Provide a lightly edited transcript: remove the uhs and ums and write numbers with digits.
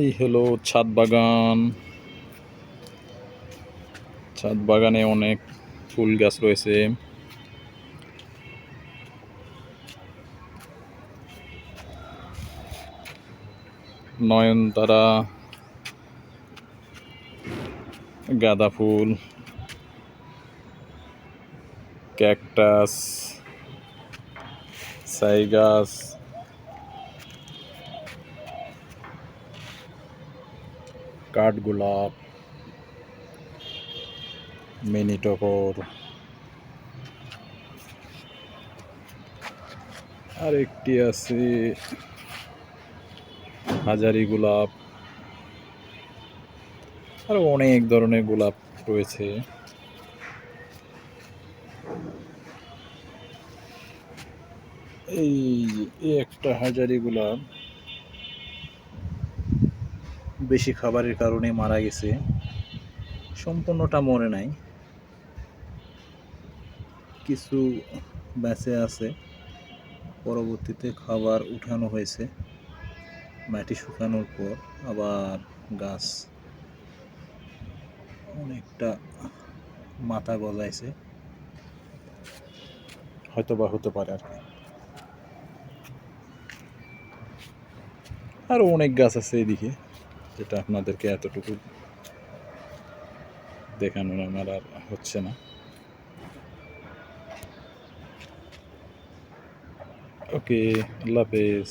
এই হলো ছাদ বাগান। ছাদ বাগানে অনেক ফুল গাছ রয়েছে। নয়নতারা, গাঁদা ফুল, ক্যাকটাস, ছাই গাছ, কাঠগোলাপ, মিনি টগর, আর একটি আছে হাজারি গোলাপ, আরো অনেক ধরনের গোলাপ রয়েছে। এই একটা হাজারি গোলাপ বেশি খাবারের কারণে মারা গেছে, সম্পূর্ণটা মরে নাই, কিছু বেঁচে আছে। পরবর্তীতে খাবার উঠানো হয়েছে, মাটি শুকানোর পর আবার গাছ অনেকটা মাথা গজাইছে, হয়তো বা হতে পারে আর কি। আরো অনেক গাছ আছে এদিকে, যেটা আপনাদেরকে এতটুকু দেখানোর আমার আর হচ্ছে না। ওকে, আল্লাহ হাফেজ।